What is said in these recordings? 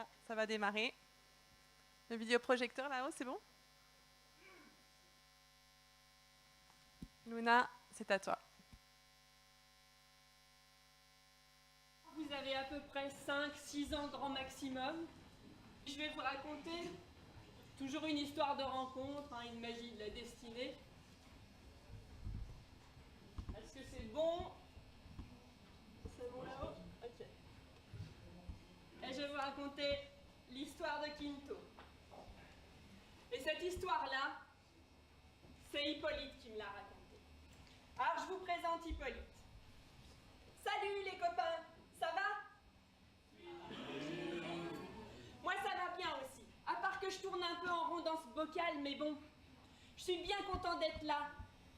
Ah, ça va démarrer. Le vidéoprojecteur là-haut, c'est bon? Luna, c'est à toi. Vous avez à peu près 5-6 ans grand maximum. Je vais vous raconter toujours une histoire de rencontre, une magie de la destinée. Est-ce que c'est bon? C'est bon là-haut? Ok. Et je vais vous raconter l'histoire de Quinto. Et cette histoire-là, c'est Hippolyte qui me l'a racontée. Alors je vous présente Hippolyte. Salut les copains, ça va? Moi ça va bien aussi, à part que je tourne un peu en rond dans ce bocal, mais bon, je suis bien content d'être là,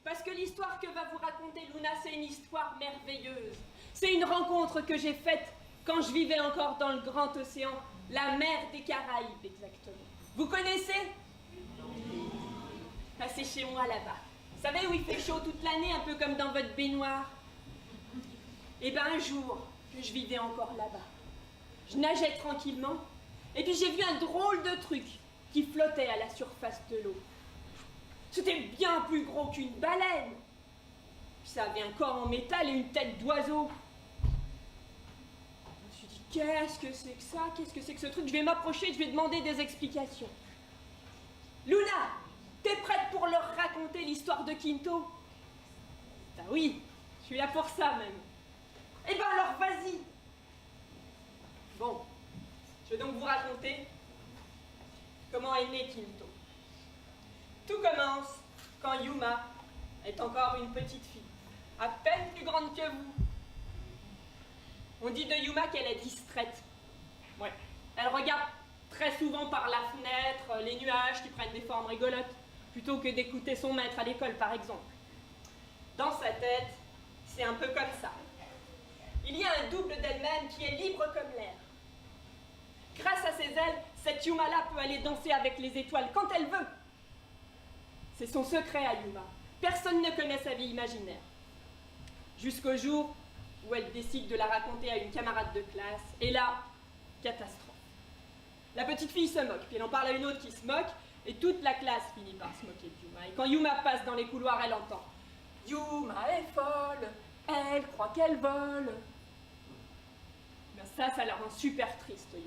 parce que l'histoire que va vous raconter Luna, c'est une histoire merveilleuse. C'est une rencontre que j'ai faite quand je vivais encore dans le grand océan, la mer des Caraïbes exactement. Vous connaissez? Ah, c'est chez moi là-bas. Vous savez où il fait chaud toute l'année, un peu comme dans votre baignoire? Et bien un jour, je vivais encore là-bas. Je nageais tranquillement, et puis j'ai vu un drôle de truc qui flottait à la surface de l'eau. C'était bien plus gros qu'une baleine. Puis ça avait un corps en métal et une tête d'oiseau. Je me suis dit, qu'est-ce que c'est que ça? Qu'est-ce que c'est que ce truc? Je vais m'approcher, je vais demander des explications. Luna, t'es prête pour leur raconter l'histoire de Quinto? Ben oui, je suis là pour ça même. Eh ben alors vas-y. Bon, je vais donc vous raconter comment est né Quinto. Tout commence quand Yuma est encore une petite fille, à peine plus grande que vous. On dit de Yuma qu'elle est distraite. Ouais, elle regarde très souvent par la fenêtre les nuages qui prennent des formes rigolotes, plutôt que d'écouter son maître à l'école par exemple. Dans sa tête, c'est un peu comme ça. Il y a un double d'elle-même qui est libre comme l'air. Grâce à ses ailes, cette Yuma-là peut aller danser avec les étoiles quand elle veut. C'est son secret à Yuma. Personne ne connaît sa vie imaginaire. Jusqu'au jour où elle décide de la raconter à une camarade de classe. Et là, catastrophe. La petite fille se moque, puis elle en parle à une autre qui se moque, et toute la classe finit par se moquer de Yuma. Et quand Yuma passe dans les couloirs, elle entend « Yuma est folle, elle croit qu'elle vole ». Ben ça la rend super triste, Yuma.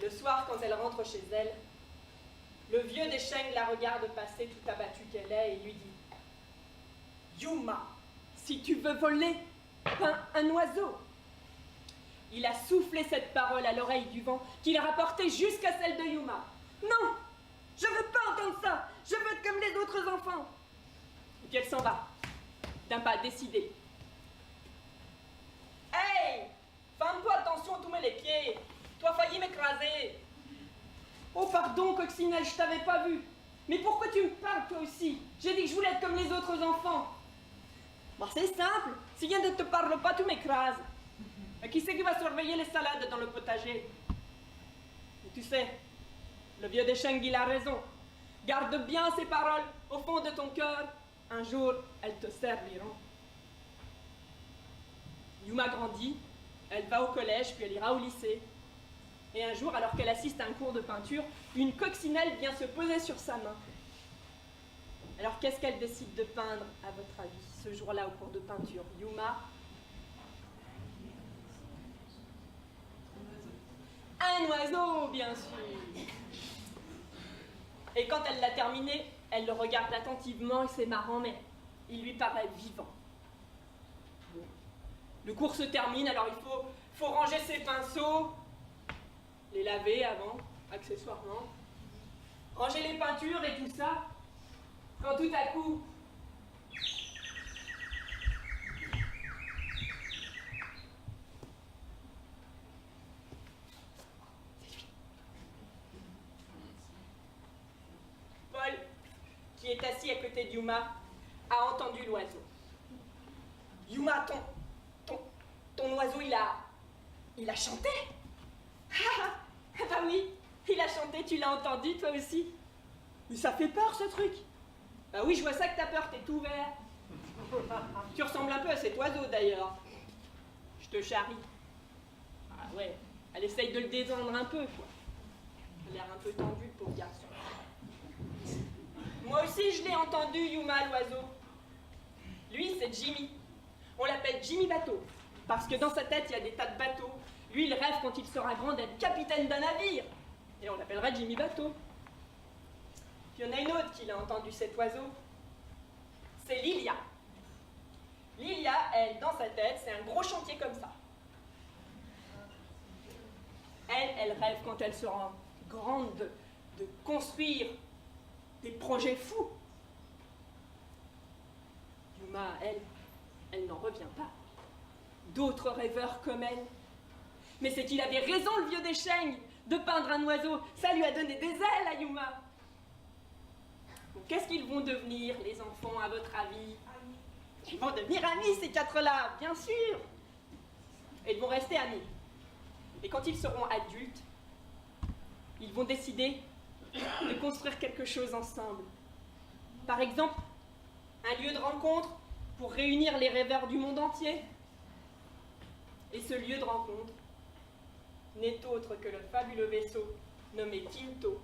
Le soir, quand elle rentre chez elle, le vieux des Sheng la regarde passer tout abattue qu'elle est et lui dit « Yuma, si tu veux voler, peins un oiseau !» Il a soufflé cette parole à l'oreille du vent qui l'a rapportée jusqu'à celle de Yuma. « Non, je veux pas entendre ça, je veux être comme les autres enfants !» Et puis elle s'en va, d'un pas décidé. « Hey, femme-toi attention, tu mets les pieds, tu as failli m'écraser !»« Oh pardon, coccinelle, je t'avais pas vu. Mais pourquoi tu me parles toi aussi? J'ai dit que je voulais être comme les autres enfants. » Bon, c'est simple, si je ne te parle pas, tu m'écrases. Et qui c'est qui va surveiller les salades dans le potager? Et tu sais, le vieux de Sheng, il a raison. Garde bien ces paroles au fond de ton cœur. Un jour, elles te serviront. Yuma grandit, elle va au collège, puis elle ira au lycée. Et un jour, alors qu'elle assiste à un cours de peinture, une coccinelle vient se poser sur sa main. Alors qu'est-ce qu'elle décide de peindre, à votre avis, ce jour-là au cours de peinture? Yuma? Un oiseau, bien sûr. Et quand elle l'a terminé, elle le regarde attentivement et c'est marrant, mais il lui paraît vivant. Bon. Le cours se termine, alors il faut ranger ses pinceaux, les laver avant, accessoirement, ranger les peintures et tout ça, quand tout à coup, Paul, qui est assis à côté de Yuma, a entendu l'oiseau. « Yuma, ton oiseau, il a chanté !» Ah bah oui, il a chanté, tu l'as entendu toi aussi? Mais ça fait peur ce truc. Bah oui, je vois ça que t'as peur, t'es tout vert. Tu ressembles un peu à cet oiseau d'ailleurs. Je te charrie. Ah ouais, Elle essaye de le détendre un peu, quoi. Il a l'air un peu tendu, le pauvre garçon. Moi aussi, je l'ai entendu, Yuma, l'oiseau. Lui, c'est Jimmy. On l'appelle Jimmy Bateau, parce que dans sa tête, il y a des tas de bateaux. Lui, il rêve, quand il sera grand, d'être capitaine d'un navire. Et on l'appellera Jimmy Bateau. Puis il y en a une autre qui l'a entendu, cet oiseau. C'est Lilia. Lilia, elle, dans sa tête, c'est un gros chantier comme ça. Elle rêve, quand elle sera grande, de construire des projets fous. Yuma, elle n'en revient pas. D'autres rêveurs comme elle. Mais c'est qu'il avait raison, le vieux Deschênes, de peindre un oiseau. Ça lui a donné des ailes à Yuma. Qu'est-ce qu'ils vont devenir, les enfants, à votre avis? Ils vont devenir amis, ces quatre-là, bien sûr. Et ils vont rester amis. Et quand ils seront adultes, ils vont décider de construire quelque chose ensemble. Par exemple, un lieu de rencontre pour réunir les rêveurs du monde entier. Et ce lieu de rencontre n'est autre que le fabuleux vaisseau nommé Kinto,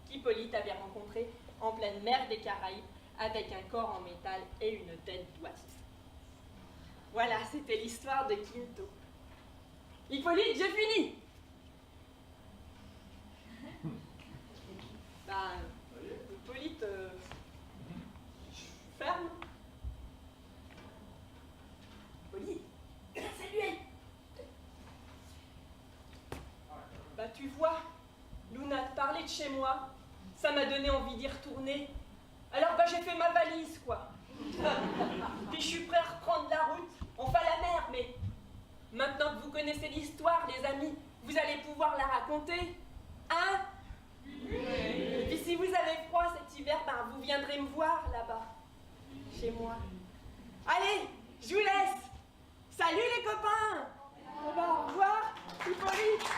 qu'Hippolyte avait rencontré en pleine mer des Caraïbes avec un corps en métal et une tête d'oiseau. Voilà, c'était l'histoire de Kinto. Hippolyte, j'ai fini! Hippolyte, ferme. Hippolyte, salut! Tu vois, Luna te parlait de chez moi. Ça m'a donné envie d'y retourner. Alors j'ai fait ma valise, quoi. Puis je suis prêt à reprendre la route. On fait la mer, mais maintenant que vous connaissez l'histoire, les amis, vous allez pouvoir la raconter. Hein? Et puis si vous avez froid cet hiver, vous viendrez me voir là-bas, chez moi. Allez, je vous laisse. Salut les copains. Au revoir, Hippolyte.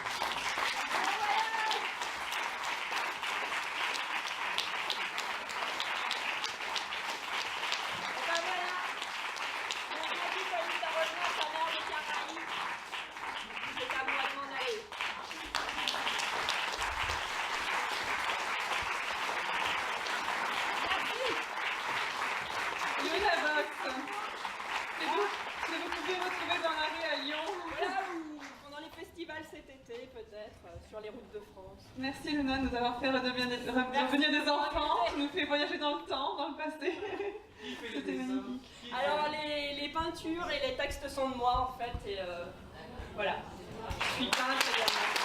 Sur les routes de France. Merci Luna de nous avoir fait redevenir des enfants, tu nous fais voyager dans le temps, dans le passé. C'était magnifique. Alors les peintures et les textes sont de moi en fait, et voilà. Je suis peintre également.